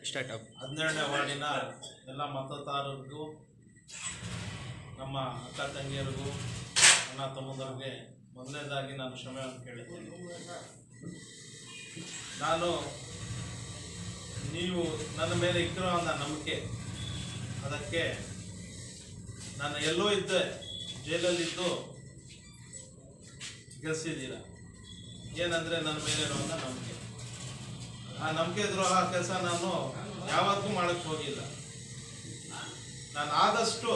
Start 12ನೇ ವಾರ್ಡಿನ ಎಲ್ಲ ಮತದಾರರಿಗೂ ನಮ್ಮ ಅಕ್ಕ ತಂಗಿಯರಿಗೂ ಅಣ್ಣ ತಮ್ಮಂದರಿಗೆ ಮೊದಲನೇದಾಗಿ ನಾನು ಕ್ಷಮೆಯನ್ನು ಕೇಳುತ್ತೇನೆ. ನೀವು ನನ್ನ ಮೇಲೆ ಇಟ್ಟಿರೋ ನಂಬಿಕೆ, ಅದಕ್ಕೆ ನಾನು ಎಲ್ಲೋ ಇದ್ದೆ, ಜೈಲಲ್ಲಿದ್ದು ಗೆಲ್ಲಿಸಿದ್ದೀರ. ಏನಂದರೆ ನನ್ನ ಮೇಲೆ ಇರುವಂಥ ನಂಬಿಕೆ, ಆ ನಂಬಿಕೆ ದ್ರೋಹ ಕೆಲಸ ನಾನು ಯಾವತ್ತೂ ಮಾಡಕ್ಕೆ ಹೋಗಿಲ್ಲ. ನಾನು ಆದಷ್ಟು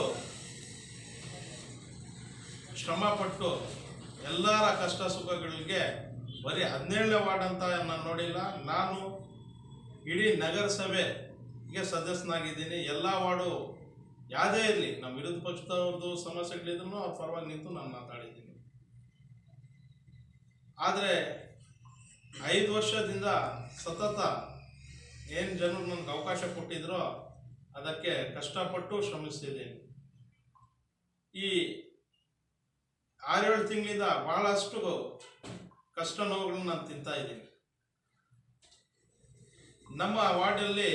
ಶ್ರಮಪಟ್ಟು ಎಲ್ಲರ ಕಷ್ಟ ಸುಖಗಳಿಗೆ ಬರೀ 17ನೇ ವಾರ್ಡ್ ಅಂತ ನಾನು ನೋಡಿಲ್ಲ, ನಾನು ಇಡೀ ನಗರಸಭೆಗೆ ಸದಸ್ಯನಾಗಿದ್ದೀನಿ. ಎಲ್ಲ ವಾರ್ಡು ಯಾವುದೇ ಇರಲಿ, ನಮ್ಮ ವಿರೋಧ ಪಕ್ಷದವ್ರದ್ದು ಸಮಸ್ಯೆಗಳಿದ್ರು ಅವ್ರ ಪರವಾಗಿ ನಿಂತು ನಾನು ಮಾತಾಡಿದ್ದೀನಿ. ಆದರೆ 5 ವರ್ಷದಿಂದ ಸತತ ಏನು ಜನರು ನನಗೆ ಅವಕಾಶ ಕೊಟ್ಟಿದ್ರೋ ಅದಕ್ಕೆ ಕಷ್ಟಪಟ್ಟು ಶ್ರಮಿಸ್ತಿದ್ದೀನಿ. ಈ 6-7 ತಿಂಗಳಿಂದ ಬಹಳಷ್ಟು ಕಷ್ಟ ನೋವುಗಳನ್ನ ನಾನು ತಿಂತಾ ಇದ್ದೀನಿ. ನಮ್ಮ ವಾರ್ಡಲ್ಲಿ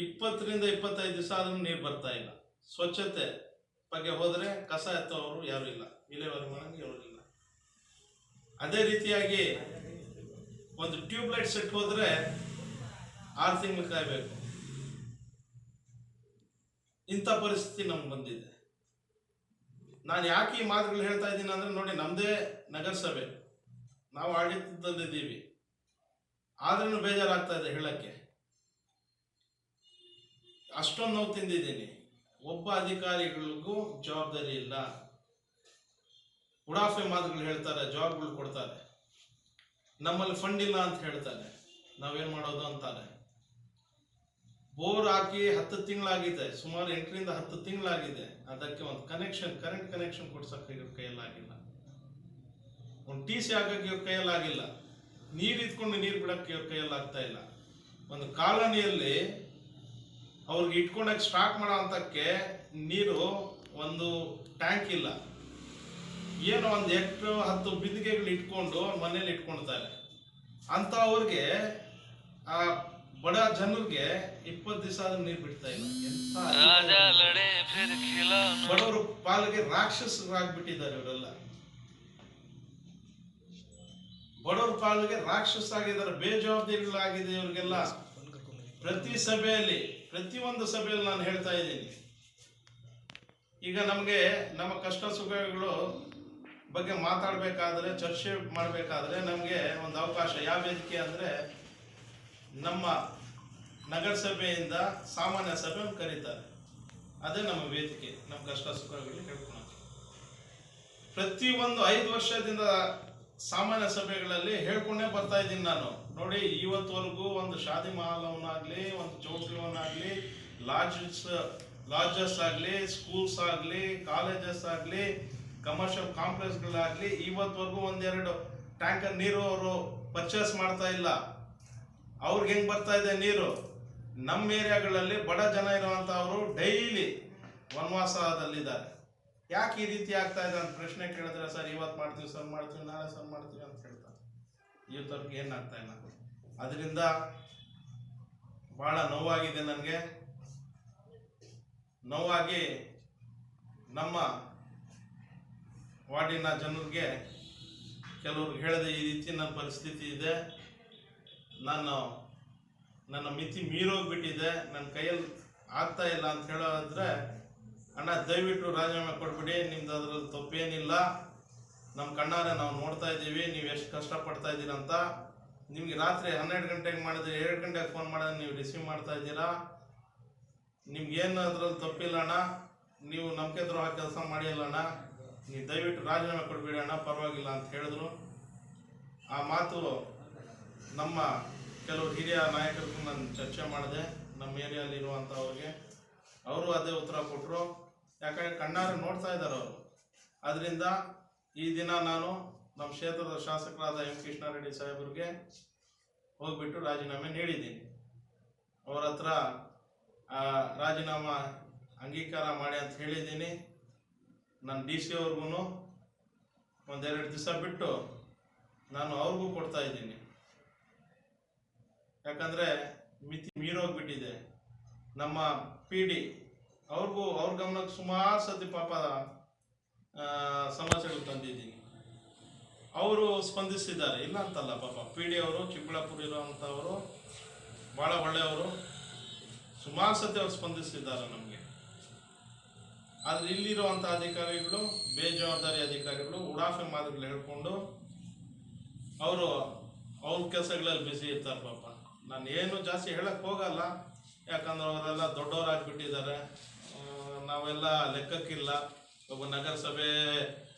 20ರಿಂದ 25 ದಿವಸ ಆದ್ರೂ ನೀರು ಬರ್ತಾ ಇಲ್ಲ. ಸ್ವಚ್ಛತೆ ಬಗ್ಗೆ ಹೋದರೆ ಕಸ ಎತ್ತೋರು ಯಾರು ಇಲ್ಲ, ವಿಲೇವಾರಿ ಮಾಡೋಂಗೆ ಯಾರು ಇಲ್ಲ. ಅದೇ ರೀತಿಯಾಗಿ ಒಂದು ಟ್ಯೂಬ್ಲೈಟ್ ಸೆಟ್ ಹೋದರೆ 6 ತಿಂಗಳು ಕಾಯಬೇಕು. ಇಂಥ ಪರಿಸ್ಥಿತಿ ನಮ್ಗೆ ಬಂದಿದೆ. ನಾನು ಯಾಕೆ ಈ ಮಾತುಗಳು ಹೇಳ್ತಾ ಇದ್ದೀನಿ ಅಂದರೆ, ನೋಡಿ, ನಮ್ಮದೇ ನಗರಸಭೆ, ನಾವು ಆಡಳಿತದಲ್ಲಿದ್ದೀವಿ, ಆದ್ರೂ ಬೇಜಾರಾಗ್ತಾ ಇದೆ ಹೇಳಕ್ಕೆ. ಅಷ್ಟೊಂದು ನೋವು ತಿಂದಿದ್ದೀನಿ. ಒಬ್ಬ ಅಧಿಕಾರಿಗಳಿಗೂ ಜವಾಬ್ದಾರಿ ಇಲ್ಲ. ಉಡಾಫೆ ಮಾತುಗಳು ಹೇಳ್ತಾರೆ, ಜಾಬ್ಗಳು ಕೊಡ್ತಾರೆ, ನಮ್ಮಲ್ಲಿ ಫಂಡ್ ಇಲ್ಲ ಅಂತ ಹೇಳ್ತಾರೆ. ನಾವೇನು ಮಾಡೋದು ಅಂತಾರೆ. ಬೋರ್ ಹಾಕಿ 10 ತಿಂಗಳಾಗಿದೆ, ಸುಮಾರು 8ರಿಂದ 10 ತಿಂಗಳಾಗಿದೆ. ಅದಕ್ಕೆ ಒಂದು ಕರೆಂಟ್ ಕನೆಕ್ಷನ್ ಕೊಡ್ಸಕ್ಕೆ ಇವ್ರ ಕೈಯಲ್ಲಾಗಿಲ್ಲ. ಒಂದು TC ಹಾಕಕ್ಕೆ ಇವ್ರ ಕೈಯಲ್ಲಾಗಿಲ್ಲ. ನೀರು ಇಟ್ಕೊಂಡು ನೀರು ಬಿಡಕ್ಕೆ ಇವ್ರ ಕೈಯಲ್ಲಾಗ್ತಾ ಇಲ್ಲ. ಒಂದು ಕಾಲೋನಿಯಲ್ಲಿ ಅವ್ರಿಗೆ ಇಟ್ಕೊಂಡಾಗ ಸ್ಟಾಕ್ ಮಾಡೋ ಅಂತಕ್ಕೆ ನೀರು ಒಂದು ಟ್ಯಾಂಕ್ ಇಲ್ಲ. ಏನೋ ಒಂದು 8-10 ಬಿಂದಿಗೆಗಳು ಇಟ್ಕೊಂಡು ಮನೇಲಿ ಇಟ್ಕೊಳ್ತಾರೆ. ಅಂತ ಅವ್ರಿಗೆ, ಆ ಬಡ ಜನರಿಗೆ 20 ದಿವಸ ಆದ್ರೂ ನೀರು ಬಿಡ್ತಾ ಇಲ್ಲ. ಬಡವರು ಪಾಲಿಗೆ ರಾಕ್ಷಸರಾಗ್ಬಿಟ್ಟಿದ್ದಾರೆ ಇವರೆಲ್ಲ. ಬಡವ್ರ ಪಾಲಿಗೆ ರಾಕ್ಷಸರಾಗಿದ್ದಾರೆ, ಬೇಜವಾಬ್ದಾರಿಗಳಾಗಿದೆ ಇವ್ರಿಗೆಲ್ಲ. ಪ್ರತಿಯೊಂದು ಸಭೆಯಲ್ಲಿ ನಾನು ಹೇಳ್ತಾ ಇದ್ದೀನಿ. ಈಗ ನಮಗೆ ನಮ್ಮ ಕಷ್ಟ ಸುಖಗಳು ಬಗ್ಗೆ ಮಾತಾಡಬೇಕಾದ್ರೆ, ಚರ್ಚೆ ಮಾಡಬೇಕಾದ್ರೆ ನಮಗೆ ಒಂದು ಅವಕಾಶ, ಯಾವ ವೇದಿಕೆ ಅಂದರೆ ನಮ್ಮ ನಗರಸಭೆಯಿಂದ ಸಾಮಾನ್ಯ ಸಭೆಯನ್ನು ಕರೀತಾರೆ. ಅದೇ ನಮ್ಮ ವೇದಿಕೆ, ನಮ್ಮ ಕಷ್ಟ ಸುಖಗಳಿಗೆ ಹೇಳ್ಕೊಳಕ್ಕೆ. ಪ್ರತಿಯೊಂದು 5 ವರ್ಷದಿಂದ ಸಾಮಾನ್ಯ ಸಭೆಗಳಲ್ಲಿ ಹೇಳ್ಕೊಂಡೇ ಬರ್ತಾ ಇದ್ದೀನಿ ನಾನು. ನೋಡಿ, ಇವತ್ತವರೆಗೂ ಒಂದು ಶಾದಿ ಮಹಲವನ್ನಾಗಲಿ, ಒಂದು ಚೌಟ್ರಿವನ್ನಾಗಲಿ, ಲಾಡ್ಜಸ್ ಆಗಲಿ, ಸ್ಕೂಲ್ಸ್ ಆಗಲಿ, ಕಾಲೇಜಸ್ ಆಗಲಿ, ಕಮರ್ಷಿಯಲ್ ಕಾಂಪ್ಲೆಕ್ಸ್ಗಳಾಗಲಿ, ಇವತ್ತವರೆಗೂ 1-2 ಟ್ಯಾಂಕರ್ ನೀರು ಅವರು ಪರ್ಚೇಸ್ ಮಾಡ್ತಾ ಇಲ್ಲ. ಅವ್ರಿಗೆ ಹೆಂಗೆ ಬರ್ತಾ ಇದೆ ನೀರು? ನಮ್ಮ ಏರಿಯಾಗಳಲ್ಲಿ ಬಡ ಜನ ಇರುವಂಥವರು ಡೈಲಿ ವನವಾಸದಲ್ಲಿದ್ದಾರೆ. ಯಾಕೆ ಈ ರೀತಿ ಆಗ್ತಾ ಇದೆ ಅಂತ ಪ್ರಶ್ನೆ ಕೇಳಿದ್ರೆ, ಸರ್ ಇವತ್ತು ಮಾಡ್ತೀವಿ, ಸರ್ ಮಾಡ್ತೀವಿ, ನಾಳೆ ಸರ್ ಮಾಡ್ತೀವಿ ಅಂತ ಹೇಳ್ತಾರೆ. ಇವತ್ತವ್ರಿಗೆ ಏನಾಗ್ತಾ ಇಲ್ಲ. ಅದರಿಂದ ಭಾಳ ನೋವಾಗಿದೆ ನನಗೆ. ನೋವಾಗಿ ನಮ್ಮ ವಾರ್ಡಿನ ಜನರಿಗೆ ಕೆಲವ್ರಿಗೆ ಹೇಳಿದೆ, ಈ ರೀತಿ ನನ್ನ ಪರಿಸ್ಥಿತಿ ಇದೆ, ನನ್ನ ಮಿತಿ ಮೀರೋಗ್ಬಿಟ್ಟಿದೆ, ನನ್ನ ಕೈಯಲ್ಲಿ ಆಗ್ತಾ ಇಲ್ಲ ಅಂತ ಹೇಳೋದ್ರೆ, ಅಣ್ಣ ದಯವಿಟ್ಟು ರಾಜೀನಾಮೆ ಕೊಟ್ಬಿಡಿ, ನಿಮ್ದು ಅದ್ರಲ್ಲಿ ತಪ್ಪೇನಿಲ್ಲ, ನಮ್ಮ ಕಣ್ಣಾರೆ ನಾವು ನೋಡ್ತಾ ಇದ್ದೀವಿ ನೀವು ಎಷ್ಟು ಕಷ್ಟಪಡ್ತಾ ಇದ್ದೀರಂತ. ನಿಮ್ಗೆ ರಾತ್ರಿ 12 ಗಂಟೆಗೆ ಮಾಡಿದ್ರೆ 2 ಗಂಟೆಗೆ ಫೋನ್ ಮಾಡಿದ್ರೆ ನೀವು ರಿಸೀವ್ ಮಾಡ್ತಾ ಇದ್ದೀರಾ. ನಿಮ್ಗೇನು ಅದ್ರಲ್ಲಿ ತಪ್ಪಿಲ್ಲ ಅಣ್ಣ, ನೀವು ನಂಬಿಕೆ ದ್ರೋಹ ಕೆಲಸ ಮಾಡಿಲ್ಲ ಅಣ್ಣ, ನೀವು ದಯವಿಟ್ಟು ರಾಜೀನಾಮೆ ಕೊಟ್ಬಿಡಿ ಅಣ್ಣ, ಪರವಾಗಿಲ್ಲ ಅಂತ ಹೇಳಿದ್ರು. ಆ ಮಾತು ನಮ್ಮ ಕೆಲವು ಹಿರಿಯ ನಾಯಕರಿಗೂ ನಾನು ಚರ್ಚೆ ಮಾಡಿದೆ, ನಮ್ಮ ಏರಿಯಲ್ಲಿ ಇರುವಂಥವ್ರಿಗೆ. ಅವರು ಅದೇ ಉತ್ತರ ಕೊಟ್ಟರು. ಯಾಕಂದರೆ ಕಣ್ಣಾರೆ ನೋಡ್ತಾ ಇದ್ದಾರೆ ಅವರು. ಅದರಿಂದ ಈ ದಿನ ನಾನು ನಮ್ಮ ಕ್ಷೇತ್ರದ ಶಾಸಕರಾದ ಎಂ ಕೃಷ್ಣಾರೆಡ್ಡಿ ಸಾಹೇಬ್ರಿಗೆ ಹೋಗ್ಬಿಟ್ಟು ರಾಜೀನಾಮೆ ನೀಡಿದ್ದೀನಿ. ಅವ್ರ ಹತ್ರ ರಾಜೀನಾಮೆ ಅಂಗೀಕಾರ ಮಾಡಿ ಅಂತ ಹೇಳಿದ್ದೀನಿ. ನನ್ನ DC ಅವ್ರಿಗೂ 1-2 ದಿವಸ ಬಿಟ್ಟು ನಾನು ಅವ್ರಿಗೂ ಕೊಡ್ತಾ ಇದ್ದೀನಿ. ಯಾಕಂದರೆ ಮಿತಿ ಮೀರೋಗ್ಬಿಟ್ಟಿದೆ. ನಮ್ಮ PD ಅವ್ರ ಗಮನಕ್ಕೆ ಸುಮಾರು ಸತಿ ಪಾಪ ಸಮಸ್ಯೆಗಳು ತಂದಿದ್ದೀನಿ. ಅವರು ಸ್ಪಂದಿಸಿದ್ದಾರೆ, ಇಲ್ಲ ಅಂತಲ್ಲ. ಪಾಪ PD ಅವರು ಚಿಕ್ಕಬಳ್ಳಾಪುರ ಇರೋವಂಥವರು ಭಾಳ ಒಳ್ಳೆಯವರು, ಸುಮಾರು ಸತಿ ಅವ್ರು ಸ್ಪಂದಿಸಿದ್ದಾರೆ ನಮಗೆ. ಆದರೆ ಇಲ್ಲಿರುವಂಥ ಅಧಿಕಾರಿಗಳು, ಬೇಜವಾಬ್ದಾರಿ ಅಧಿಕಾರಿಗಳು ಉಡಾಫೆ ಮಾತುಗಳು ಹೇಳ್ಕೊಂಡು ಅವ್ರ ಕೆಲಸಗಳಲ್ಲಿ ಬ್ಯುಸಿ ಇರ್ತಾರೆ. ಪಾಪ ನಾನು ಏನು ಜಾಸ್ತಿ ಹೇಳಕ್ಕೆ ಹೋಗಲ್ಲ, ಯಾಕಂದ್ರೆ ಅವರೆಲ್ಲ ದೊಡ್ಡವರಾಗಿಬಿಟ್ಟಿದ್ದಾರೆ. ನಾವೆಲ್ಲ ಲೆಕ್ಕಕ್ಕಿಲ್ಲ, ಒಬ್ಬ ನಗರಸಭೆ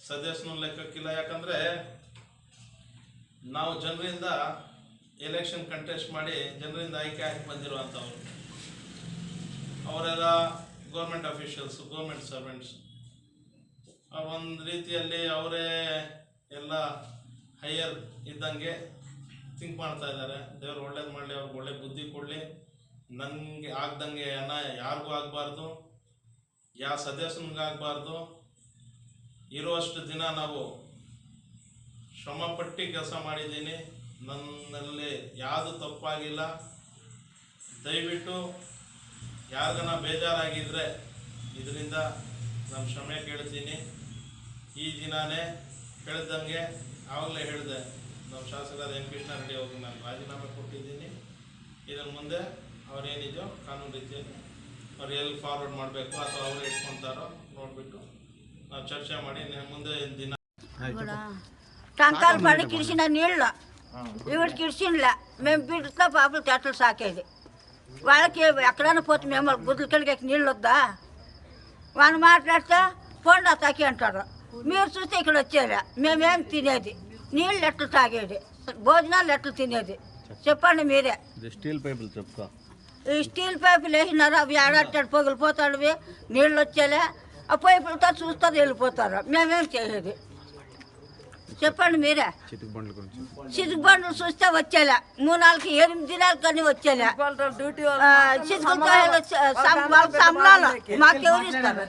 ಸದಸ್ಯನೂ ಲೆಕ್ಕಕ್ಕಿಲ್ಲ. ಯಾಕಂದರೆ ನಾವು ಜನರಿಂದ ಎಲೆಕ್ಷನ್ ಕಂಟೆಸ್ಟ್ ಮಾಡಿ ಜನರಿಂದ ಆಯ್ಕೆ ಆಗಿ ಬಂದಿರುವಂಥವ್ರು. ಅವರೆಲ್ಲ ಗೌರ್ಮೆಂಟ್ ಅಫಿಷಿಯಲ್ಸು, ಗೌರ್ಮೆಂಟ್ ಸರ್ವೆಂಟ್ಸ್. ಒಂದು ರೀತಿಯಲ್ಲಿ ಅವರೇ ಎಲ್ಲ ಹೈಯರ್ ಇದ್ದಂಗೆ ಥಿಂಕ್ ಮಾಡ್ತಾ ಇದ್ದಾರೆ. ದೇವ್ರು ಒಳ್ಳೇದು ಮಾಡಲಿ, ಅವ್ರಿಗೆ ಒಳ್ಳೆ ಬುದ್ಧಿ ಕೊಡಲಿ. ನನಗೆ ಆಗ್ದಂಗೆ ಯಾರಿಗೂ ಆಗಬಾರ್ದು, ಯಾವ ಸದಸ್ಯನಿಗಾಗಬಾರ್ದು. ಇರುವಷ್ಟು ದಿನ ನಾವು ಶ್ರಮಪಟ್ಟು ಕೆಲಸ ಮಾಡಿದ್ದೀನಿ, ನನ್ನಲ್ಲಿ ಯಾವುದು ತಪ್ಪಾಗಿಲ್ಲ. ದಯವಿಟ್ಟು ಯಾರಿಗನ ಬೇಜಾರಾಗಿದ್ದರೆ ಇದರಿಂದ ನಾನು ಕ್ಷಮೆ ಕೇಳ್ತೀನಿ. ಈ ದಿನಾನೇ ಹೇಳಿದಂಗೆ ಆವಾಗಲೇ ಹೇಳಿದೆ, ನಮ್ಮ ಶಾಸಕರಾದ ಎಂ ಕೃಷ್ಣಾರೆಡ್ಡಿ ಅವ್ರಿಗೆ ನಾನು ರಾಜೀನಾಮೆ ಕೊಟ್ಟಿದ್ದೀನಿ. ಇದನ್ನು ಮುಂದೆ ಅವರೇನಿದೆಯೋ ಕಾನೂನು ರೀತಿಯಲ್ಲಿ ಅವ್ರು ಎಲ್ಲಿ ಫಾರ್ವರ್ಡ್ ಮಾಡಬೇಕು ಅಥವಾ ಅವರು ಇಟ್ಕೊತಾರೋ ನೋಡಿಬಿಟ್ಟು ನಾವು చర్చ ಮಾಡಿ ముందే దిన టంకాలు పడి కిడిచిన నీళ్ళు ఇవి కిడిచినలే. మేము బిడ్డతో పాపలు చెట్లు సాకేది. వాళ్ళకి ఎక్కడైనా పోతే మేము గుడ్లు కడిగేకి నీళ్ళు వద్దా? వాళ్ళు మాట్లాడితే పోండా తాకి అంటారు. మీరు చూస్తే ఇక్కడ వచ్చేది మేమేం తినేది, నీళ్ళు ఎట్లు తాగేది, భోజనాలు ఎట్లు తినేది చెప్పండి మీరే. స్టీల్ పైపులు చెప్తా, ఈ స్టీల్ పైపులు వేసినారు, అవి ఆడాటాడు పగిలిపోతాడు, నీళ్ళు వచ్చేలే. ఆ పైపులతో చూస్తారు వెళ్ళిపోతారు. మేమేం చేసేది చెప్పండి మీరే. చితుకు బండ్లు చూస్తే వచ్చేలే, 3-4 దినాలు కానీ వచ్చేలే. చితుకుకాయలు సంబలాలు మాకెవరు ఇస్తారు?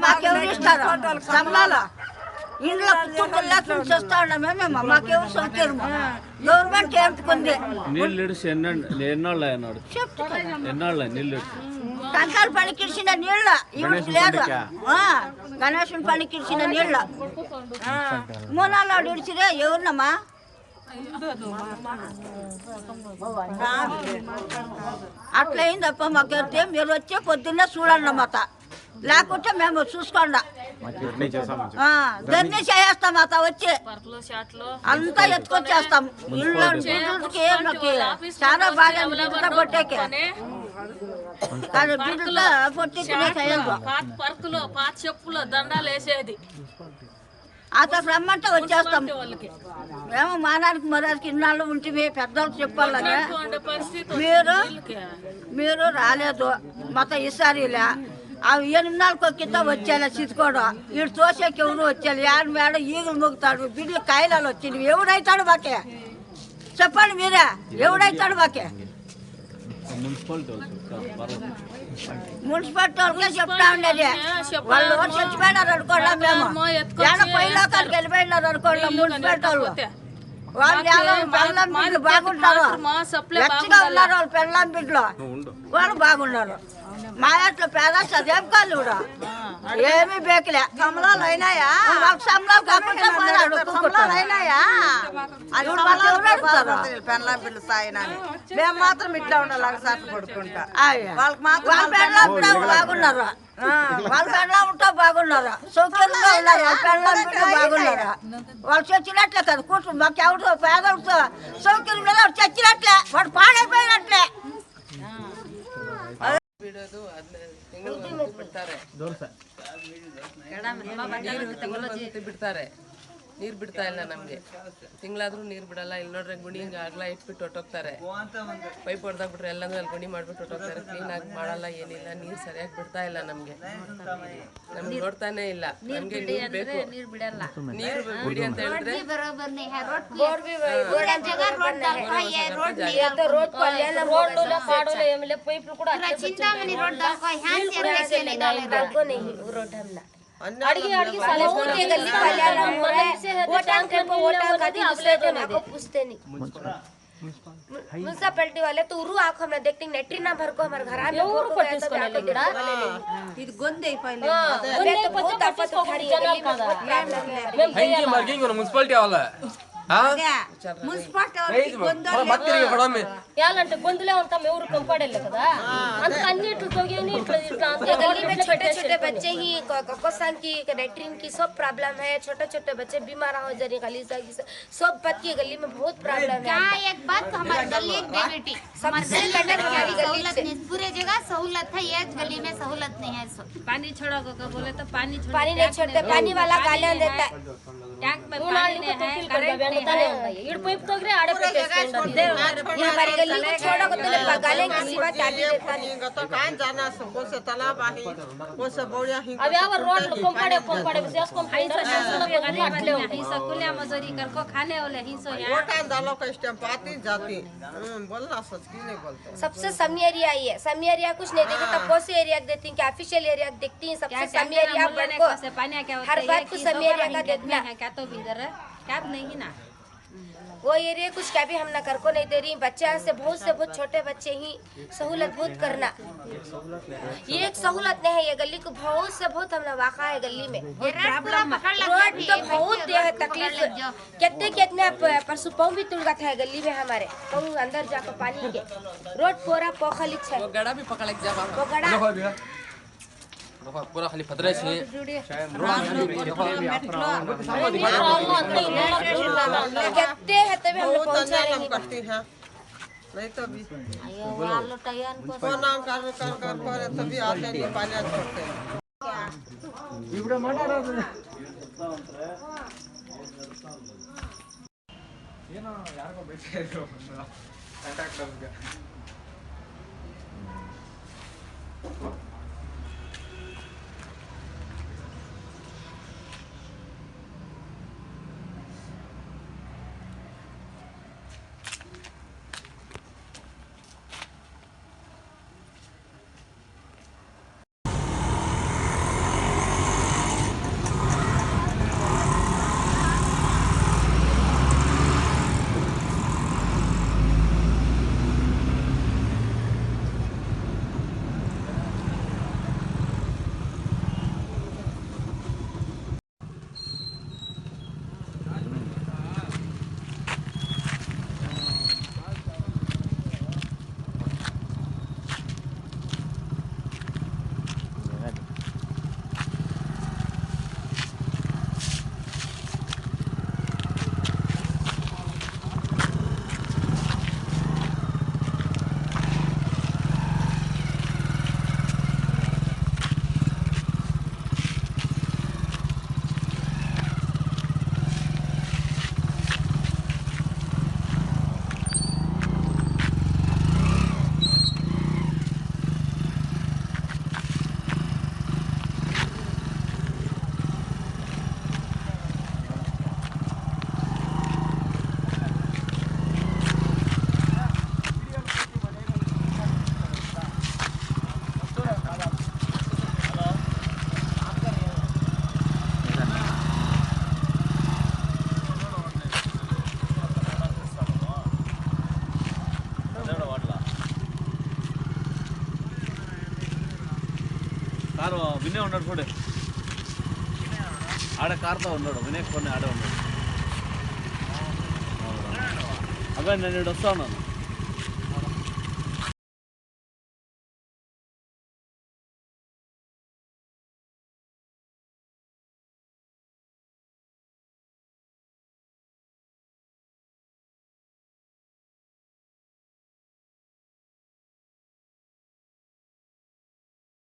మాకెవరు ఇస్తారు సంబలాలు? ఇంట్లో కుటుంబం లేకుండా చూస్తా ఉన్నామే మేము, మాకెవరు సౌకర్యం? గవర్నమెంట్ ఏముకుంది? నీళ్ళు ఎన్నాళ్ళు నీళ్ళు టంకాలు పనికిడిచిన నీళ్ళు ఇవి లేదు. గణేశుని పనికిడిచిన నీళ్ళు మూనాలు ఇడిచిరే ఎవరినమ్మా? అట్లా అయిందప్ప మాకైతే. మీరు వచ్చే పొద్దున్నే చూడండి మాత, లేకుంటే మేము చూసుకోండి. ధర్నీ చేస్తాం మాత, వచ్చి అంతా ఎత్తుకొచ్చేస్తాం. ఇళ్ళకి చాలా బాగా పొట్టేకే కానీ బిడ్డలో పొట్టి పర్కులు పాత చెప్పులు దండాలు వేసేది. అతను రమ్మంటే వచ్చేస్తాం. మేము మానానికి మరానికి ఇన్నాళ్ళు ఉంటుంది, పెద్దలు చెప్పాలని. మీరు రాలేదు మొత్తం ఈసారిలే. అవి 8 నెలలకు కింద వచ్చేలా చితుకోడు. వీడు తోసేకి ఎవరు వచ్చేది? యాడ్ మేడ ఈగులు మొగుతాడు, బిడ్డలు కాయలాలు వచ్చింది. ఎవడైతాడు మాకే చెప్పండి మీరే, ఎవడైతాడు మాకే? మున్సిపాలిటీ వాళ్ళకే చెప్తా ఉండేది. వాళ్ళు చచ్చిపోయినారు అనుకోండి, మేము పైలోకానికి వెళ్ళిపోయినారు అనుకోండి. మున్సిపాలిటీ వాళ్ళు పెళ్ళాం బిడ్డలు బాగుంటారు, ఎచ్చగా ఉన్నారు. వాళ్ళు పెళ్ళాం బిడ్డలు వాళ్ళు బాగున్నారు. మా ఇంట్లో పేద చదివేం కాదు కూడా ఏమీ బేకలే. సంబలాలు అయినాయా? సంబలాలు కాకుండా అయినాయా? పెళ్ళ బిడ్డలు సాయినాని మేము మాత్రం ఇట్లా ఉండాలి, సాట్లు పడుకుంటా. వాళ్ళకి మాత్రం బాగున్నారు, వాళ్ళు పెళ్ళ ఉంటా బాగున్నారు, సౌకర్యంగా ఉన్నారు. వాళ్ళు పెళ్ళ బిడ్డ బాగున్నారు. వాళ్ళు చచ్చినట్లే కదా కూర్చుని మాకు ఎవరు పేదలతో సౌకర్యం లేదా చచ్చినట్లే, వాడు పాడైపోయినట్లే. ಬಿಡ್ತಾರೆ ನೀರು ಬಿಡ್ತಾ ಇಲ್ಲ ನಮಗೆ. ತಿಂಗಳಾದ್ರೂ ನೀರು ಬಿಡಲ್ಲ. ಇಲ್ಲಿ ನೋಡ್ರೆ ಗುಣಿ ಹಿಂಗೆ ಅಗಲ ಇಟ್ಬಿಟ್ಟು ಹೊಟ್ಟೋಗ್ತಾರೆ. ಪೈಪ್ ಹೊಡೆದಾಗ್ಬಿಟ್ರೆ ಎಲ್ಲಾಂದ್ರೆ ಅಲ್ಲಿ ಗುಣಿ ಮಾಡ್ಬಿಟ್ಟು ಹೊಟ್ಟೋಗ್ತಾರೆ. ಕ್ಲೀನಾಗಿ ಮಾಡಲ್ಲ, ಏನಿಲ್ಲ. ನೀರು ಸರಿಯಾಗಿ ಬಿಡ್ತಾ ಇಲ್ಲ ನಮಗೆ ನೋಡ್ತಾನೆ ಇಲ್ಲ. ನಮಗೆ ನೀರು ಬೇಕು, ನೀರು ಬಿಡಿ ಅಂತ ಹೇಳಿದ್ರೆ म्यूनसिपालिटी वाले तो उरू आंखों में देखते नेट्री ना भर को हमारे घर में ఎవరు పట్టించుకోలేదు ఇక్కడ ఇది గొందే పైలే तो बहुत आफत उठा रही है गली में बहुत प्रॉब्लम है ಹೆಂಗೆ ಮಾರ್ಕಿಂಗ್ ಮುನ್ಸಿಪಾಲಿಟಿ ಅವಲ್ಲ మున్సిపాలిటీ యాలంటే గొంతులే ఉంటాం ఎవరు కంపాడేలే కదా అందుకు అన్నిట్లు తొగేని ఇట్లా ఇట్లా ये गली में छोटे छोटे बच्चे ही कोकोसान की लेटरिन की सब प्रॉब्लम है छोटे छोटे बच्चे बीमार हो जा रहे गली से सब बात की गली में बहुत प्रॉब्लम है क्या एक बात हमारी गली एक बेटी सबसे बेटर हमारी गली सहूलत से नहीं पूरे जगह सहूलत है ये गली में सहूलत नहीं है पानी छोड़ा को बोले तो पानी पानी नहीं छोड़ते पानी वाला गालियां देता है ट्ಯಾಂಕ್ में पानी नहीं है करंट नहीं है इड़ पೈಪ್ ತೋಗ್ರೆ ಆಡೆ ये हमारी गली को छोड़ा को तो गालियां की सिवा चाटी देता नहीं ಅವ ಯಾವ ರೋಡ್ ಕೊಂಪಾಡೆ ಸೇಸ್ಕೊಂಡ್ हिंसा कुल्या मजूरी करको खाने वाले हिंसो यहाँ सबसे समी एरिया ही है समी एरिया कुछ नहीं देखते तब कौन से एरिया देखती हैं कि ऑफिशियल एरिया देखती हैं सबसे समी एरिया को पानी क्या हर बात को समी एरिया का देखना है क्या तो भी इधर है क्या नहीं ना वो एरिया कुछ क्या भी हम ना कर को नहीं दे रही बच्चे से बहुत छोटे बच्चे ही सहूलत बहुत करना ये एक सहूलत नहीं है ये गली को बहुत से बहुत हमने वाक़ा है गली में रोड तो बहुत तकलीफ कितने परसों पाँव भी तुलगा था गली में हमारे पाँव अंदर जाकर पानी के रोड पूरा पोखलिच है गड़ा भी पकड़ के जावा वो गड़ा पूरा खाली फतरे से कहते हैं तभी हम लोग पहुंचा नहीं करती है नहीं तो भी को नाम कर तभी आते हैं पानी छोड़ते हैं ಏನೋ ಯಾರಿಗೋ ಬೇಕೇ ಇದ್ರು ಕಾಂಟ್ಯಾಕ್ಟ್ ನಮಗೆ కారు వినే ఉన్నాడు చూడే ఆడ కార్తో ఉన్నాడు వినే కొన్ని ఆడే ఉన్నాడు అబ్బాయి నేను వస్తా ఉన్నాను